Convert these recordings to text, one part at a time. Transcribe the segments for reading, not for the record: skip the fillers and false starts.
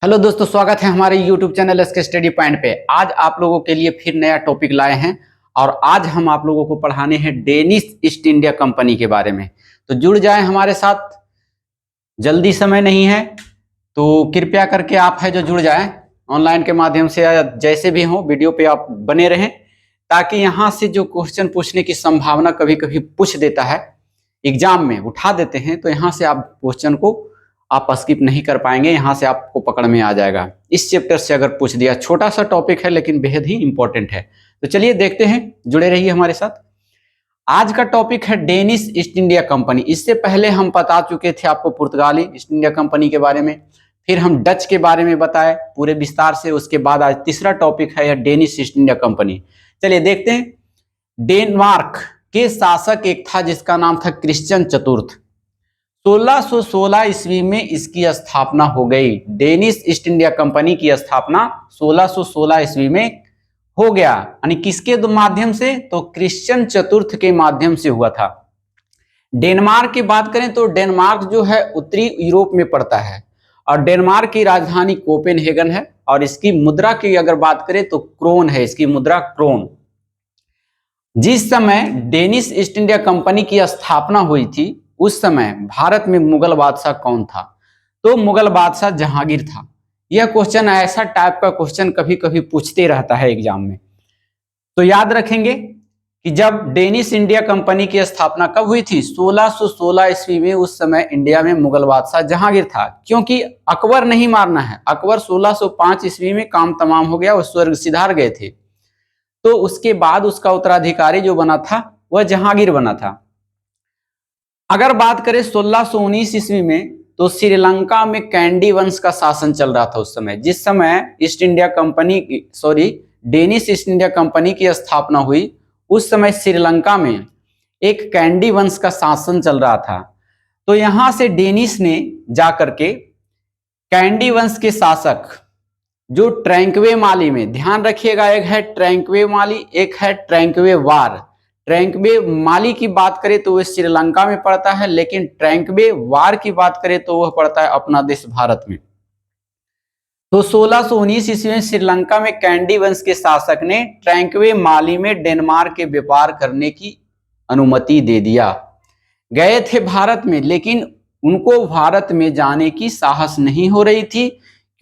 Hello दोस्तों, स्वागत है हमारे YouTube channel SK study point पे। आज आप लोगों के लिए फिर नया टॉपिक लाए हैं और आज हम आप लोगों को पढ़ाने हैं डेनिश ईस्ट इंडिया कंपनी के बारे में। तो जुड़ जाएं हमारे साथ, जल्दी समय नहीं है तो कृपया करके आप है जो जुड़ जाएं ऑनलाइन के माध्यम से या जैसे भी हो, वीडियो पे आप बने रहें ताकि यहाँ से जो क्वेश्चन पूछने की संभावना कभी कभी पूछ देता है, एग्जाम में उठा देते हैं, तो यहाँ से आप क्वेश्चन को आप स्किप नहीं कर पाएंगे, यहाँ से आपको पकड़ में आ जाएगा। इस चैप्टर से अगर पूछ दिया, छोटा सा टॉपिक है लेकिन बेहद ही इंपॉर्टेंट है। तो चलिए देखते हैं, जुड़े रहिए हमारे साथ। आज का टॉपिक है डेनिश ईस्ट इंडिया कंपनी। इससे पहले हम बता चुके थे आपको पुर्तगाली ईस्ट इंडिया कंपनी के बारे में, फिर हम डच के बारे में बताए पूरे विस्तार से। उसके बाद आज तीसरा टॉपिक है डेनिश ईस्ट इंडिया कंपनी। चलिए देखते हैं। डेनमार्क के शासक एक था जिसका नाम था क्रिश्चियन चतुर्थ। 1616 ईस्वी में इसकी स्थापना हो गई। डेनिश ईस्ट इंडिया कंपनी की स्थापना 1616 ईस्वी में हो गया, यानी किसके माध्यम से? तो क्रिश्चियन चतुर्थ के माध्यम से हुआ था। डेनमार्क की बात करें तो डेनमार्क जो है उत्तरी यूरोप में पड़ता है और डेनमार्क की राजधानी कोपेनहेगन है और इसकी मुद्रा की अगर बात करें तो क्रोन है, इसकी मुद्रा क्रोन। जिस समय डेनिश ईस्ट इंडिया कंपनी की स्थापना हुई थी उस समय भारत में मुगल बादशाह कौन था? तो मुगल बादशाह जहांगीर था। यह क्वेश्चन ऐसा टाइप का क्वेश्चन कभी कभी पूछते रहता है एग्जाम में, तो याद रखेंगे कि जब डेनिश इंडिया कंपनी की स्थापना कब हुई थी? 1616 ईस्वी में। उस समय इंडिया में मुगल बादशाह जहांगीर था, क्योंकि अकबर नहीं मारना है। अकबर 1605 ईस्वी में काम तमाम हो गया, वो स्वर्ग सिधार गए थे, तो उसके बाद उसका उत्तराधिकारी जो बना था वह जहांगीर बना था। अगर बात करें 1619 ईस्वी में, तो श्रीलंका में कैंडी वंश का शासन चल रहा था उस समय। जिस समय east India company Danish east India company की स्थापना हुई उस समय श्रीलंका में एक कैंडी वंश का शासन चल रहा था। तो यहां से डेनिश ने जाकर के कैंडी वंश के शासक जो ट्रैंक्वे माली में, ध्यान रखिएगा, एक है ट्रैंक्वे माली, एक है ट्रैंक्वे वार। ट्रैंक्वे माली की बात करें तो वह श्रीलंका में पड़ता है, लेकिन ट्रैंक्वे वार की बात करें तो वह पड़ता है अपना देश भारत में। तो 1619 ईस्वी में श्रीलंका में कैंडी वंश के शासक ने ट्रैंक्वे माली में डेनमार्क के व्यापार करने की अनुमति दे दिया। गए थे भारत में, लेकिन उनको भारत में जाने की साहस नहीं हो रही थी,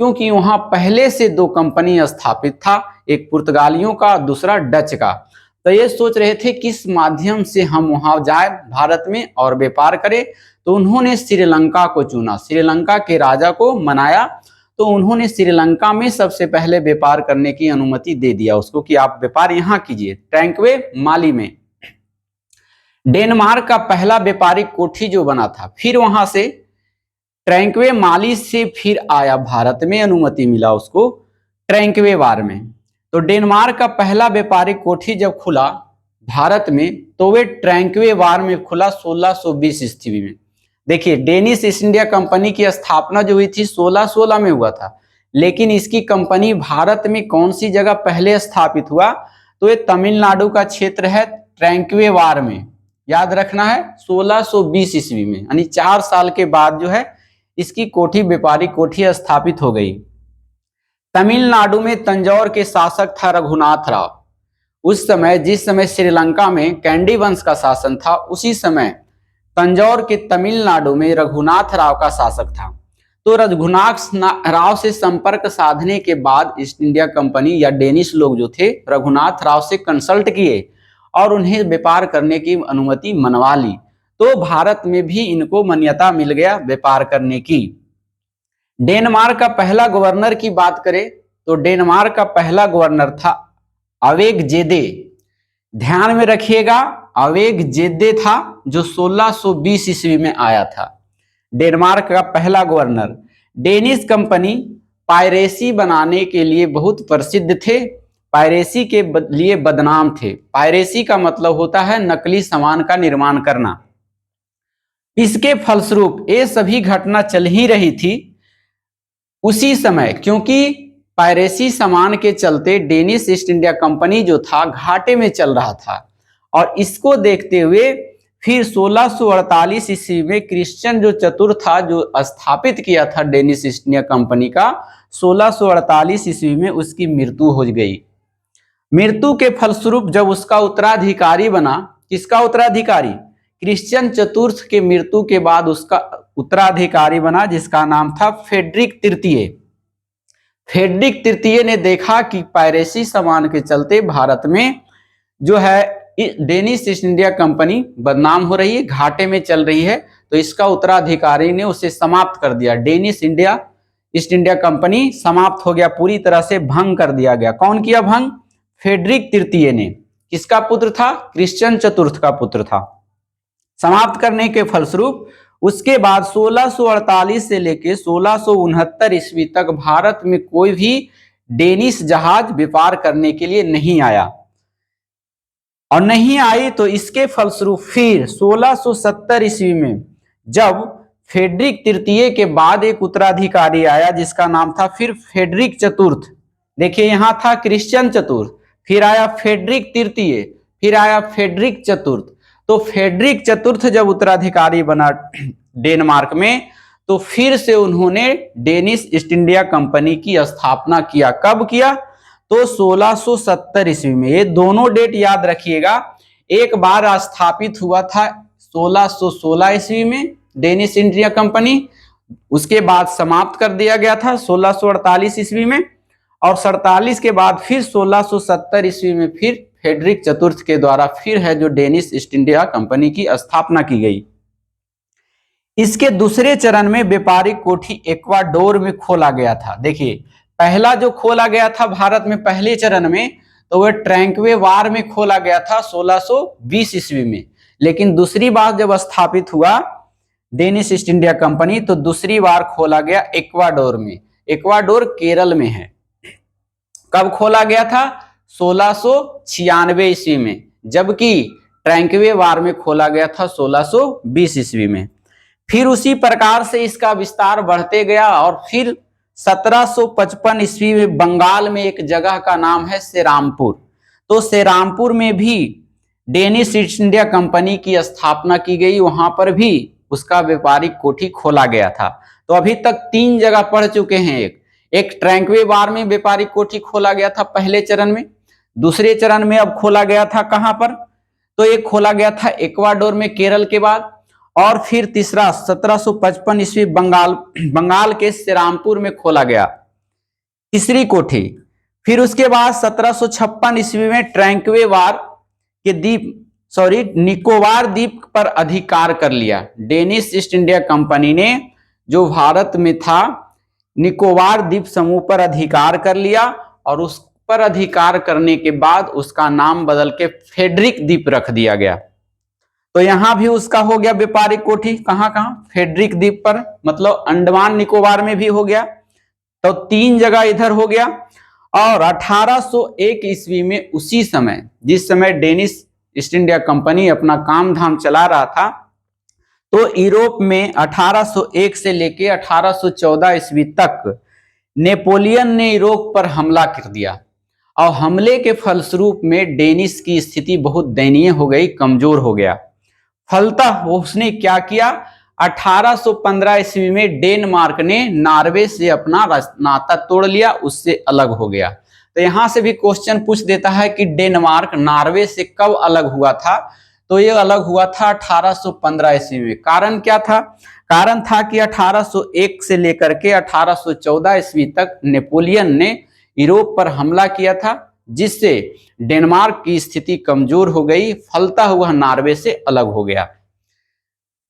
क्योंकि वहां पहले से दो कंपनी स्थापित था, एक पुर्तगालियों का, दूसरा डच का। तो ये सोच रहे थे किस माध्यम से हम वहां जाए भारत में और व्यापार करें। तो उन्होंने श्रीलंका को चुना, श्रीलंका के राजा को मनाया, तो उन्होंने श्रीलंका में सबसे पहले व्यापार करने की अनुमति दे दिया उसको कि आप व्यापार यहां कीजिए, ट्रैंक्वे माली में। डेनमार्क का पहला व्यापारिक कोठी जो बना था, फिर वहां से ट्रैंक्वे माली से फिर आया भारत में, अनुमति मिला उसको ट्रैंक्वे वार में। तो डेनमार्क का पहला व्यापारिक कोठी जब खुला भारत में तो वे ट्रैंक्वे वार में खुला 1620 ईस्वी में। देखिए, डेनिश ईस्ट इंडिया कंपनी की स्थापना जो हुई थी 1616 में हुआ था, लेकिन इसकी कंपनी भारत में कौन सी जगह पहले स्थापित हुआ? तो ये तमिलनाडु का क्षेत्र है, ट्रैंक्वे वार में, याद रखना है, 1620 ईस्वी में, यानी 4 साल के बाद जो है इसकी कोठी, व्यापारिक कोठी स्थापित हो गई। तमिलनाडु में तंजौर के शासक था रघुनाथ राव। उस समय, जिस समय श्रीलंका में कैंडी वंश का शासन था, उसी समय तंजौर के तमिलनाडु में रघुनाथ राव का शासक था। तो रघुनाथ राव से संपर्क साधने के बाद ईस्ट इंडिया कंपनी या डेनिश लोग जो थे रघुनाथ राव से कंसल्ट किए और उन्हें व्यापार करने की अनुमति मनवा ली। तो भारत में भी इनको मान्यता मिल गया व्यापार करने की। डेनमार्क का पहला गवर्नर की बात करें तो डेनमार्क का पहला गवर्नर था अवेग जेदे। ध्यान में रखिएगा, अवेग जेदे था जो 1620 ईस्वी में आया था, डेनमार्क का पहला गवर्नर। डेनिश कंपनी पायरेसी बनाने के लिए बहुत प्रसिद्ध थे, पायरेसी के लिए बदनाम थे। पायरेसी का मतलब होता है नकली सामान का निर्माण करना। इसके फलस्वरूप ये सभी घटना चल ही रही थी उसी समय, क्योंकि पायरेसी सामान के चलते डेनिश ईस्ट इंडिया कंपनी जो था घाटे में चल रहा था। और इसको देखते हुए फिर 1648 ईस्वी में क्रिश्चियन जो चतुर्थ था, जो स्थापित किया था डेनिश ईस्ट इंडिया कंपनी का, 1648 ईस्वी में उसकी मृत्यु हो गई। मृत्यु के फलस्वरूप जब उसका उत्तराधिकारी बना, किसका उत्तराधिकारी? क्रिश्चियन चतुर्थ के मृत्यु के बाद उसका उत्तराधिकारी बना जिसका नाम था फ्रेडरिक तृतीय। फ्रेडरिक तृतीय ने देखा कि पायरेसी सामान के चलते भारत में जो है डेनिश ईस्ट इंडिया कंपनी बदनाम हो रही है, घाटे में चल रही है, तो इसका उत्तराधिकारी ने उसे समाप्त कर दिया। डेनिश ईस्ट इंडिया कंपनी समाप्त हो गया, पूरी तरह से भंग कर दिया गया। कौन किया भंग? फ्रेडरिक तृतीय ने। किसका पुत्र था? क्रिश्चियन चतुर्थ का पुत्र था। समाप्त करने के फलस्वरूप उसके बाद 1648 से लेकर 1669 ईस्वी तक भारत में कोई भी डेनिश जहाज व्यापार करने के लिए नहीं आया, और नहीं आई तो इसके फलस्वरूप फिर 1670 ईस्वी में जब फ्रेडरिक तृतीय के बाद एक उत्तराधिकारी आया जिसका नाम था फिर फ्रेडरिक चतुर्थ। देखिए यहां था क्रिश्चियन चतुर्थ, फिर आया फ्रेडरिक तृतीय, फिर आया फ्रेडरिक चतुर्थ। तो फ्रेडरिक चतुर्थ जब उत्तराधिकारी बना डेनमार्क में, तो फिर से उन्होंने डेनिश ईस्ट इंडिया कंपनी की स्थापना किया। कब किया? तो 1670 ईस्वी में। ये दोनों डेट याद रखिएगा। एक बार स्थापित हुआ था 1616 ईस्वी में डेनिश इंडिया कंपनी, उसके बाद समाप्त कर दिया गया था 1648 ईस्वी में, और 47 के बाद फिर 1670 ईस्वी में फिर फ्रेडरिक चतुर्थ के द्वारा फिर है जो डेनिश ईस्ट इंडिया कंपनी की स्थापना की गई। इसके दूसरे चरण में व्यापारिक कोठी इक्वाडोर में खोला गया था। देखिए पहला जो खोला गया था भारत में पहले चरण में, तो वह ट्रैंक्वे वार में खोला गया था 1620 ईस्वी में। लेकिन दूसरी बार जब स्थापित हुआ डेनिश ईस्ट इंडिया कंपनी, तो दूसरी बार खोला गया इक्वाडोर में। इक्वाडोर केरल में है। कब खोला गया था? 1696 ईस्वी में, जबकि ट्रैंक्वे वार में खोला गया था 1620 ईस्वी में। फिर उसी प्रकार से इसका विस्तार बढ़ते गया, और फिर 1755 ईस्वी में बंगाल में एक जगह का नाम है सेरामपुर, तो सेरामपुर में भी डेनिश ईस्ट इंडिया कंपनी की स्थापना की गई। वहां पर भी उसका व्यापारिक कोठी खोला गया था। तो अभी तक 3 जगह पढ़ चुके हैं। एक ट्रैंक्वे वार में व्यापारिक कोठी खोला गया था पहले चरण में, दूसरे चरण में अब खोला गया था कहां पर? तो एक खोला गया था इक्वाडोर में केरल के बाद, और फिर तीसरा 1755 ईस्वी बंगाल के सेरामपुर में खोला गया तीसरी कोठी। फिर उसके बाद 1756 ईस्वी में ट्रैंक्वे वार के निकोबार द्वीप पर अधिकार कर लिया। डेनिश ईस्ट इंडिया कंपनी ने जो भारत में था निकोबार द्वीप समूह पर अधिकार कर लिया, और उस पर अधिकार करने के बाद उसका नाम बदल के फ्रेडरिक द्वीप रख दिया गया। तो यहां भी उसका हो गया व्यापारिक कोठी। कहां कहां? फ्रेडरिक द्वीप पर, मतलब अंडमान निकोबार में भी हो गया। तो 3 जगह इधर हो गया। और 1801 ईस्वी में, उसी समय जिस समय डेनिश ईस्ट इंडिया कंपनी अपना काम धाम चला रहा था, तो यूरोप में 1801 से लेके 1814 ईस्वी तक नेपोलियन ने यूरोप पर हमला कर दिया, और हमले के फलस्वरूप में डेनिश की स्थिति बहुत दयनीय हो गई, कमजोर हो गया। फलतः उसने क्या किया? 1815 ईस्वी में डेनमार्क ने नॉर्वे से अपना नाता तोड़ लिया, उससे अलग हो गया। तो यहां से भी क्वेश्चन पूछ देता है कि डेनमार्क नॉर्वे से कब अलग हुआ था? तो ये अलग हुआ था 1815 ईस्वी में। कारण क्या था? कारण था कि 1801 से लेकर के 1814 ईस्वी तक नेपोलियन ने यूरोप पर हमला किया था, जिससे डेनमार्क की स्थिति कमजोर हो गई, फलतः वह नॉर्वे से अलग हो गया।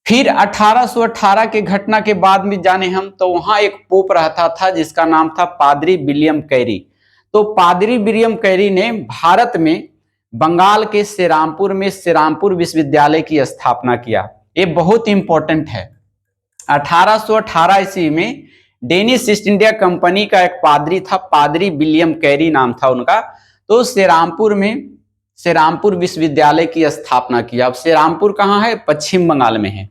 फिर 1818 के घटना के बाद में जाने हम, तो वहां एक पोप रहता था जिसका नाम था पादरी विलियम कैरी। तो पादरी विलियम कैरी ने भारत में बंगाल के सेरामपुर में सेरामपुर विश्वविद्यालय की स्थापना किया। ये बहुत इंपॉर्टेंट है। 1818 ईस्वी में डेनिश ईस्ट इंडिया कंपनी का एक पादरी था, पादरी विलियम कैरी नाम था उनका। तो सेरामपुर में सेरामपुर विश्वविद्यालय की स्थापना किया। अब सेरामपुर कहाँ है? पश्चिम बंगाल में है,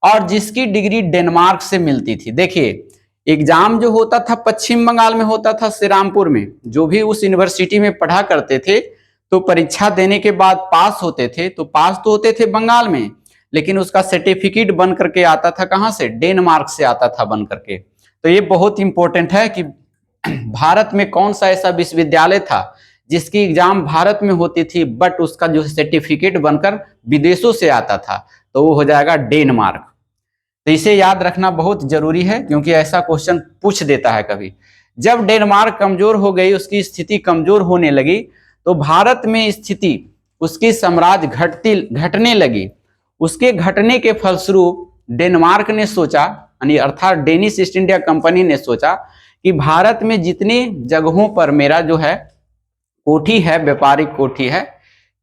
और जिसकी डिग्री डेनमार्क से मिलती थी। देखिए एग्जाम जो होता था पश्चिम बंगाल में होता था सेरामपुर में, जो भी उस यूनिवर्सिटी में पढ़ा करते थे, तो परीक्षा देने के बाद पास होते थे, तो पास तो होते थे बंगाल में, लेकिन उसका सर्टिफिकेट बन करके आता था कहां से? डेनमार्क से आता था बन करके। तो ये बहुत इंपॉर्टेंट है कि भारत में कौन सा ऐसा विश्वविद्यालय था जिसकी एग्जाम भारत में होती थी बट उसका जो सर्टिफिकेट बनकर विदेशों से आता था, तो वो हो जाएगा डेनमार्क। तो इसे याद रखना बहुत जरूरी है क्योंकि ऐसा क्वेश्चन पूछ देता है कभी। जब डेनमार्क कमजोर हो गई, उसकी स्थिति कमजोर होने लगी, तो भारत में स्थिति उसकी साम्राज्य घटने लगी। उसके घटने के फलस्वरूप डेनमार्क ने सोचा, यानी अर्थात डेनिश ईस्ट इंडिया कंपनी ने सोचा कि भारत में जितनी जगहों पर मेरा जो है कोठी है, व्यापारिक कोठी है,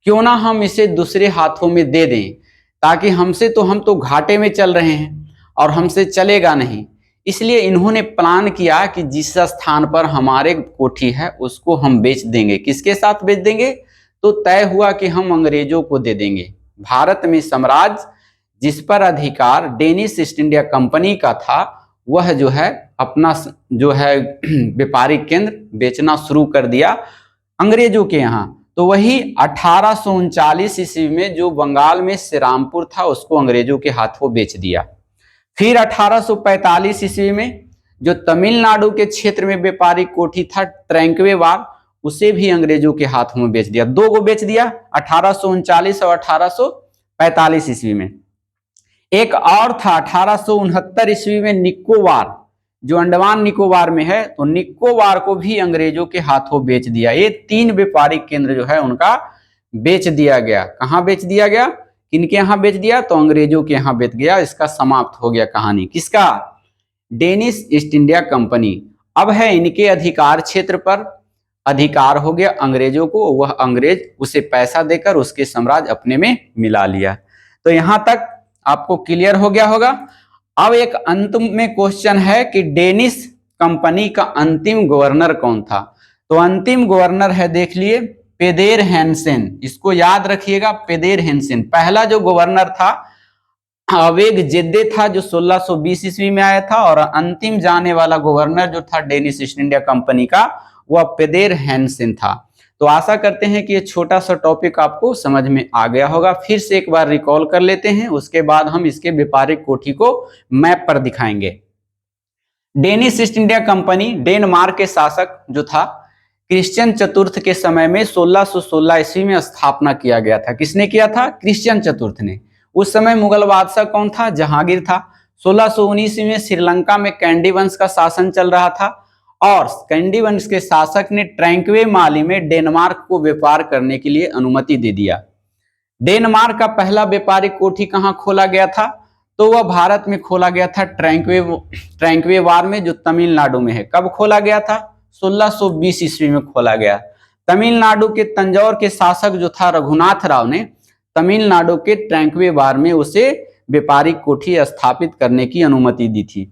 क्यों ना हम इसे दूसरे हाथों में दे दें, ताकि हम तो घाटे में चल रहे हैं और हमसे चलेगा नहीं। इसलिए इन्होंने प्लान किया कि जिस स्थान पर हमारे कोठी है उसको हम बेच देंगे। किसके साथ बेच देंगे? तो तय हुआ कि हम अंग्रेजों को दे देंगे। भारत में साम्राज्य जिस पर अधिकार डेनिश ईस्ट इंडिया कंपनी का था, वह जो है अपना जो है व्यापारिक केंद्र बेचना शुरू कर दिया अंग्रेजों के यहाँ। तो वही 1839 ईस्वी में जो बंगाल में श्रीरामपुर था उसको अंग्रेजों के हाथों बेच दिया। फिर 1845 ईस्वी में जो तमिलनाडु के क्षेत्र में व्यापारिक कोठी था ट्रैंक्वेवार, उसे भी अंग्रेजों के हाथों में बेच दिया। दो को बेच दिया, 1839 और 1845 ईस्वी में। एक और था 1869 ईस्वी में निकोबार, जो अंडमान निकोबार में है, तो निकोबार को भी अंग्रेजों के हाथों बेच दिया। ये तीन व्यापारिक केंद्र जो है उनका बेच दिया गया। कहाँ बेच दिया गया? किनके यहाँ बेच दिया? तो अंग्रेजों के यहाँ बेच गया। इसका समाप्त हो गया कहानी। किसका? Danish east India company. अब है इनके अधिकार क्षेत्र पर अधिकार हो गया अंग्रेजों को, वह अंग्रेज उसे पैसा देकर उसके साम्राज्य अपने में मिला लिया। तो यहां तक आपको क्लियर हो गया होगा। अब एक अंत में क्वेश्चन है कि डेनिश कंपनी का अंतिम गवर्नर कौन था? तो अंतिम गवर्नर है, देख लिए, पेदेर हैंसेन। इसको याद रखिएगा, पेदेर हैंसेन। पहला जो गवर्नर था अवेग जेद्दे था, जो 1620 ईस्वी में आया था, और अंतिम जाने वाला गवर्नर जो था डेनिश ईस्ट इंडिया कंपनी का, वह पेदेर हैंसेन था। तो आशा करते हैं कि ये छोटा सा टॉपिक आपको समझ में आ गया होगा। फिर से एक बार रिकॉल कर लेते हैं, उसके बाद हम इसके व्यापारिक कोठी को मैप पर दिखाएंगे। Danish east India company Denmark के शासक जो था क्रिश्चियन चतुर्थ के समय में 1616 ईस्वी में स्थापना किया गया था। किसने किया था? क्रिश्चियन चतुर्थ ने। उस समय मुगल बादशाह कौन था? जहांगीर था। 1619 में श्रीलंका में कैंडी वंश का शासन चल रहा था और कैंडी वंश के शासक ने ट्रैंक्वे माली में डेनमार्क को व्यापार करने के लिए अनुमति दे दिया। डेनमार्क का पहला व्यापारिक कोठी कहाँ खोला गया था? तो वह भारत में खोला गया था ट्रैंक्वेवार में, जो तमिलनाडु में है। कब खोला गया था? 1620 ईस्वी में खोला गया। तमिलनाडु के तंजौर के शासक जो था रघुनाथ राव ने तमिलनाडु के ट्रैंक्वेवार में उसे व्यापारिक कोठी स्थापित करने की अनुमति दी थी।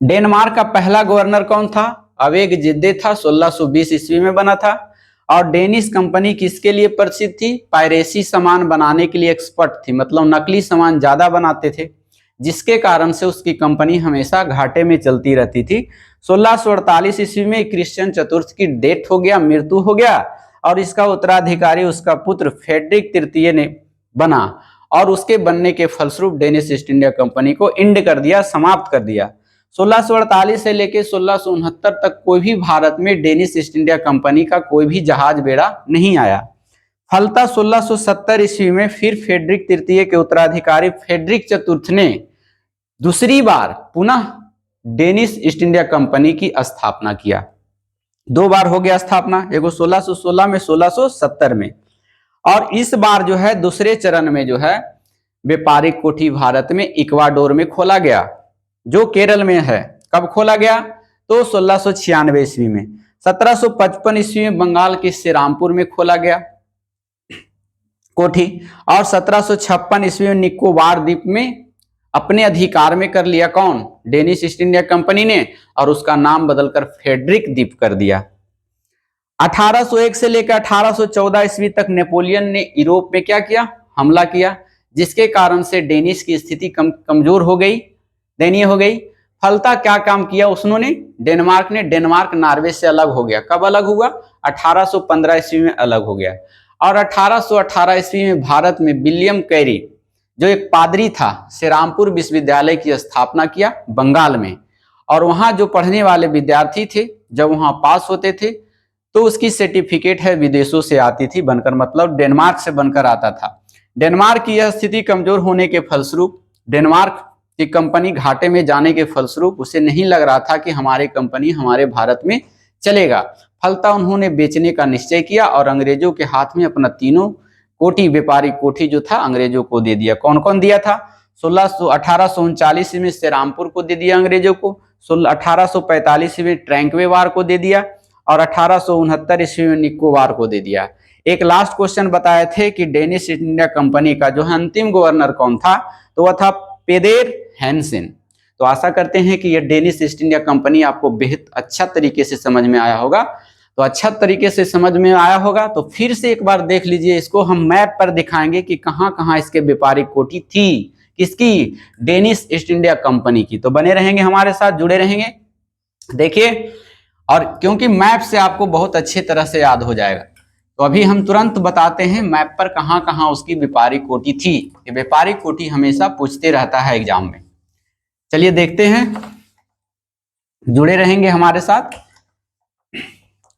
डेनमार्क का पहला गवर्नर कौन था? अवेग जेद्दे था, 1620 ईस्वी में बना था। और डेनिश कंपनी किसके लिए प्रसिद्ध थी? पायरेसी सामान बनाने के लिए एक्सपर्ट थी, मतलब नकली सामान ज्यादा बनाते थे, जिसके कारण से उसकी कंपनी हमेशा घाटे में चलती रहती थी। 1648 ईस्वी में क्रिश्चियन चतुर्थ की डेथ हो गया, मृत्यु हो गया, और इसका उत्तराधिकारी उसका पुत्र फेडरिक तृतीय ने बना, और उसके बनने के फलस्वरूप डेनिश ईस्ट इंडिया कंपनी को एंड कर दिया, समाप्त कर दिया। 1648 से लेकर 1669 तक कोई भी भारत में डेनिश ईस्ट इंडिया कंपनी का कोई भी जहाज बेड़ा नहीं आया। फलतः 1670 ईस्वी में फिर फेडरिक तृतीय के उत्तराधिकारी फेडरिक चतुर्थ ने दूसरी बार पुनः डेनिश ईस्ट इंडिया कंपनी की स्थापना किया। दो बार हो गया स्थापना, एगो 1616 में, 1670 में। और इस बार जो है दूसरे चरण में जो है व्यापारिक कोठी भारत में इक्वाडोर में खोला गया, जो केरल में है। कब खोला गया? तो 1696 ईस्वी में। 1755 ईस्वी में बंगाल के श्रीरामपुर में खोला गया कोठी, और 1756 ईस्वी में निकोबार द्वीप में अपने अधिकार में कर लिया। कौन? डेनिश ईस्ट इंडिया कंपनी ने, और उसका नाम बदलकर फेडरिक द्वीप कर दिया। 1801 से लेकर 1814 ईस्वी तक नेपोलियन ने यूरोप में क्या किया? हमला किया, जिसके कारण से डेनिश की स्थिति कमजोर हो गई, दयनीय हो गई। फलतः क्या काम किया उसने? डेनमार्क नॉर्वे से अलग हो गया। कब अलग हुआ? 1815 ईस्वी में अलग हो गया। और 1818 ईस्वी में भारत में विलियम कैरी, जो एक पादरी था, श्रीरामपुर विश्वविद्यालय की स्थापना किया बंगाल में। और वहाँ जो पढ़ने वाले विद्यार्थी थे जब वहाँ पास होते थे तो उसकी सर्टिफिकेट है विदेशों से आती थी बनकर, मतलब डेनमार्क से बनकर आता था। डेनमार्क की यह स्थिति कमजोर होने के फलस्वरूप, डेनमार्क की कंपनी घाटे में जाने के फलस्वरूप उसे नहीं लग रहा था कि हमारी कंपनी हमारे भारत में चलेगा। फलतः उन्होंने बेचने का निश्चय किया और अंग्रेजों के हाथ में अपना तीनों कोठी, व्यापारिक कोठी जो था अंग्रेजों को दे दिया। कौन कौन दिया था? 1839 में श्रीरामपुर को दे दिया अंग्रेजों को, 1845 में ट्रैंक्वेवार को दे दिया और 1869 ईस्वी में निकोबार को दे दिया। एक लास्ट क्वेश्चन बताए थे कि डेनिश ईस्ट इंडिया कंपनी का जो अंतिम गवर्नर कौन था, तो वह था पेदेर हैंसेन। तो आशा करते हैं कि यह डेनिश ईस्ट इंडिया कंपनी आपको बेहद अच्छा तरीके से समझ में आया होगा। तो अच्छा तरीके से समझ में आया होगा तो फिर से एक बार देख लीजिए, इसको हम मैप पर दिखाएंगे कि कहां कहां इसके व्यापारिक कोठी थी। किसकी? डेनिश ईस्ट इंडिया कंपनी की। तो बने रहेंगे हमारे साथ, जुड़े रहेंगे, देखिए। और क्योंकि मैप से आपको बहुत अच्छे तरह से याद हो जाएगा, तो अभी हम तुरंत बताते हैं मैप पर कहां कहां उसकी व्यापारिक कोठी थी। ये व्यापारिक कोठी हमेशा पूछते रहता है एग्जाम में। चलिए देखते हैं, जुड़े रहेंगे हमारे साथ।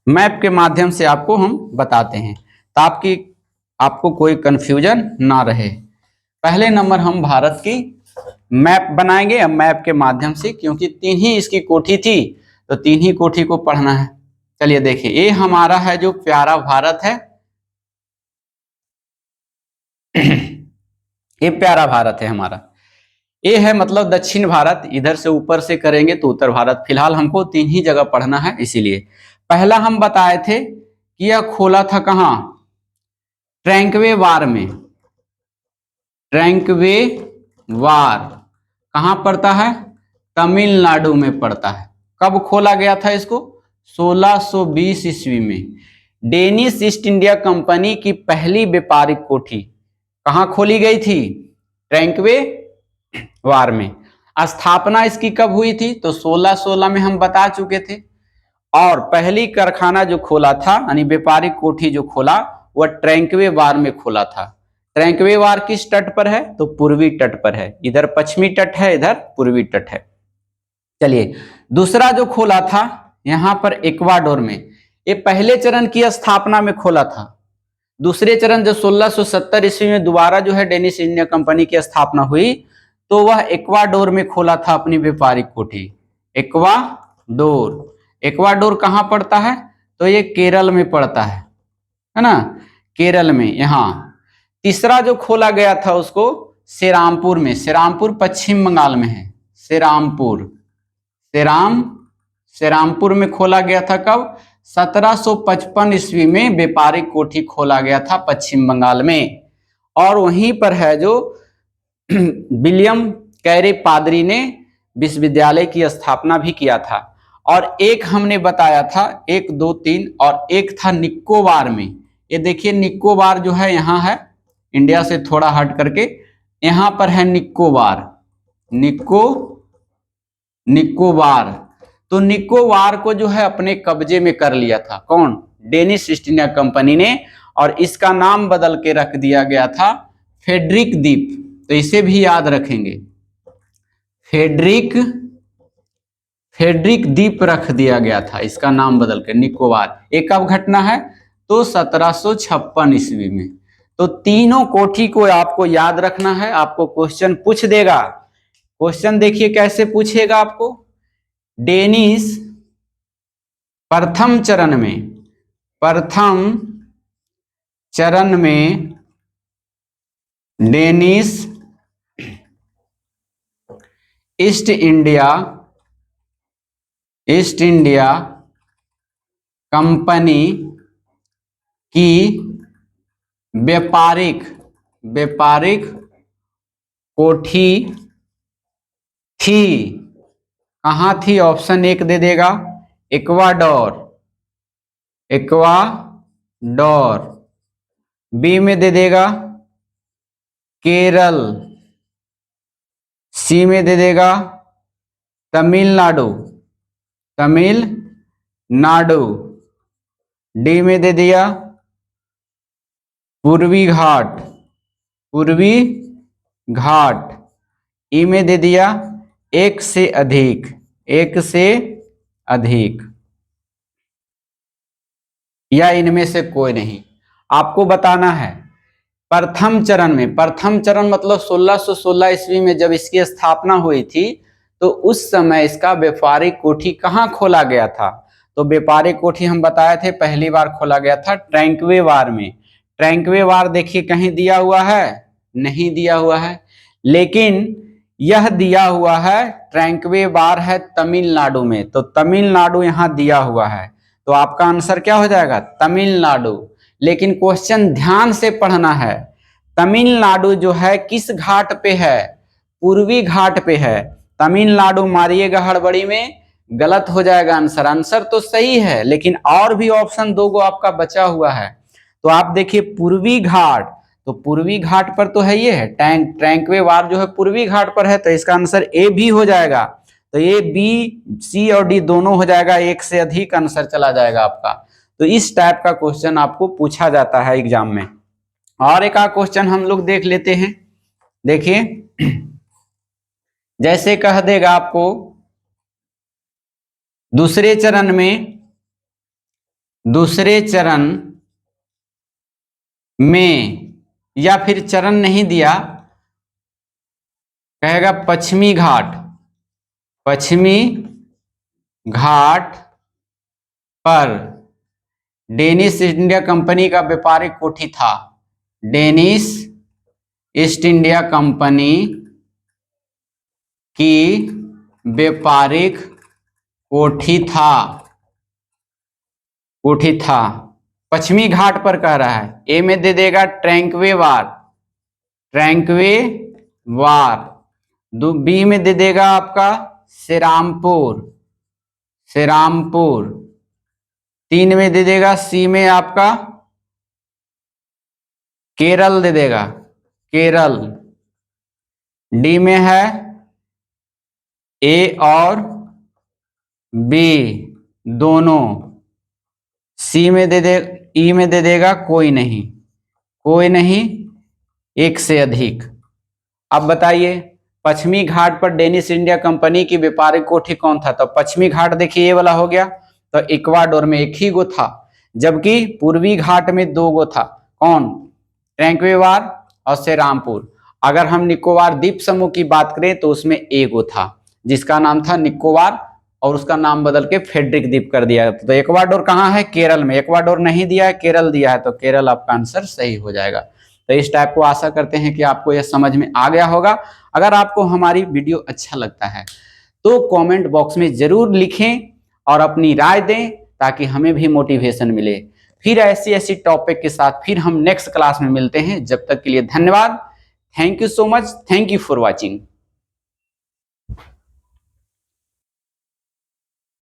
मैप के माध्यम से आपको हम बताते हैं ताकि आपको कोई कंफ्यूजन ना रहे। पहले नंबर हम भारत की मैप बनाएंगे अब मैप के माध्यम से, क्योंकि तीन ही इसकी कोठी थी तो तीन ही कोठी को पढ़ना है। चलिए देखिए, ये हमारा है जो प्यारा भारत है, ये प्यारा भारत है हमारा। ये है मतलब दक्षिण भारत, इधर से ऊपर से करेंगे तो उत्तर भारत। फिलहाल हमको तीन ही जगह पढ़ना है, इसीलिए पहला हम बताए थे कि यह खोला था कहां? ट्रैंक्वेवार में। ट्रैंक्वेवार कहां पड़ता है? तमिलनाडु में पड़ता है। कब खोला गया था इसको? 1620 ईस्वी में। डेनिश ईस्ट इंडिया कंपनी की पहली व्यापारिक कोठी कहां खोली गई थी? ट्रैंक्वेवार में। स्थापना इसकी कब हुई थी? तो 1616 में हम बता चुके थे। और पहली कारखाना जो खोला था, यानी व्यापारिक कोठी जो खोला, वह ट्रैंक्वेवार में खोला था। ट्रैंक्वेवार किस तट पर है? तो पूर्वी तट पर है। इधर पश्चिमी तट है, इधर पूर्वी तट है। चलिए, दूसरा जो खोला था यहां पर इक्वाडोर में, ये पहले चरण की स्थापना में खोला था। दूसरे चरण जो 1670 ईस्वी में दोबारा जो है डेनिश इंडिया कंपनी की स्थापना हुई, तो वह इक्वाडोर में खोला था अपनी व्यापारिक कोठी। इक्वाडोर, इक्वाडोर कहां पड़ता है? तो ये केरल में पड़ता है ना, केरल में यहां। तीसरा जो खोला गया था उसको श्रीरामपुर में, श्रीरामपुर पश्चिम बंगाल में है। श्रीरामपुर, श्रीरामपुर में खोला गया था। कब? 1755 ईस्वी में व्यापारिक कोठी खोला गया था पश्चिम बंगाल में। और वहीं पर है जो विलियम कैरे पादरी ने विश्वविद्यालय की स्थापना भी किया था। और एक हमने बताया था, 1 2 3, और एक था निकोबार में। ये देखिए निकोबार जो है यहाँ है, इंडिया से थोड़ा हट करके यहाँ पर है निकोबार। निकोबार, तो निकोबार को जो है अपने कब्जे में कर लिया था। कौन? डेनिश ईस्ट इंडिया कंपनी ने। और इसका नाम बदल के रख दिया गया था फेडरिक द्वीप। तो इसे भी याद रखेंगे, फेडरिक द्वीप रख दिया गया था, इसका नाम बदल के निकोबार। एक कब घटना है? तो 1756 ईस्वी में। तो तीनों कोठी को आपको याद रखना है, आपको क्वेश्चन पूछ देगा। क्वेश्चन देखिए कैसे पूछेगा आपको। डेनिश प्रथम चरण में डेनिश ईस्ट इंडिया कंपनी की व्यापारिक कोठी थी। कहां थी? ऑप्शन 1 दे देगा, इक्वाडोर। बी में दे देगा केरल। सी में दे देगा तमिलनाडु। डी में दे दिया पूर्वी घाट। ई में दे दिया एक से अधिक। एक से अधिक या इनमें से कोई नहीं। आपको बताना है प्रथम चरण में, प्रथम चरण मतलब 1616 ईस्वी में जब इसकी स्थापना हुई थी तो उस समय इसका व्यापारिक कोठी कहाँ खोला गया था। तो व्यापारिक कोठी हम बताए थे पहली बार खोला गया था ट्रैंक्वे वार में। ट्रैंक्वे वार देखिए कहीं दिया हुआ है, नहीं दिया हुआ है, लेकिन यह दिया हुआ है ट्रैंक्वे वार है तमिलनाडु में, तो तमिलनाडु यहाँ दिया हुआ है, तो आपका आंसर क्या हो जाएगा तमिलनाडु। लेकिन क्वेश्चन ध्यान से पढ़ना है, तमिलनाडु जो है किस घाट पे है, पूर्वी घाट पे है। तमिलनाडु मारिएगा हड़बड़ी में, गलत हो जाएगा आंसर। आंसर तो सही है लेकिन और भी ऑप्शन दो गो आपका बचा हुआ है। तो आप देखिए पूर्वी घाट, तो पूर्वी घाट पर तो है ये है ट्रैंक्वे वार जो है पूर्वी घाट पर है, तो इसका आंसर ए भी हो जाएगा। तो ए बी सी और डी दोनों हो जाएगा, एक से अधिक आंसर चला जाएगा आपका। तो इस टाइप का क्वेश्चन आपको पूछा जाता है एग्जाम में। और एक क्वेश्चन हम लोग देख लेते हैं। देखिए जैसे कह देगा आपको दूसरे चरण में या फिर चरण नहीं दिया, कहेगा पश्चिमी घाट पर डेनिश इंडिया कंपनी का व्यापारिक कोठी था। डेनिश ईस्ट इंडिया कंपनी की व्यापारिक कोठी था। पश्चिमी घाट पर कह रहा है। ए में दे देगा ट्रैंक्वे वार। बी में दे देगा आपका सेरामपुर। 3 में दे देगा, सी में आपका केरल दे देगा, केरल। डी में है ए और बी दोनों। सी में दे दे, ई में दे देगा कोई नहीं, एक से अधिक। अब बताइए पश्चिमी घाट पर डेनिश इंडिया कंपनी की व्यापारिक कोठी कौन था। तो पश्चिमी घाट देखिए ये वाला हो गया, तो इक्वाडोर में एक ही गो था, जबकि पूर्वी घाट में 2 गो था। कौन, ट्रैंक्वे वार और सेरामपुर। अगर हम निकोबार द्वीप समूह की बात करें तो उसमें एक गो था जिसका नाम था निकोबार, और उसका नाम बदल के फेडरिक द्वीप कर दिया। तो इक्वाडोर कहाँ है, केरल में। इक्वाडोर नहीं दिया है, केरल दिया है, तो केरल आपका आंसर सही हो जाएगा। तो इस टाइप को आशा करते हैं कि आपको यह समझ में आ गया होगा। अगर आपको हमारी वीडियो अच्छा लगता है तो कमेंट बॉक्स में जरूर लिखें और अपनी राय दें ताकि हमें भी मोटिवेशन मिले। फिर ऐसी टॉपिक के साथ फिर हम नेक्स्ट क्लास में मिलते हैं। जब तक के लिए धन्यवाद। Thank you so much. Thank you for watching.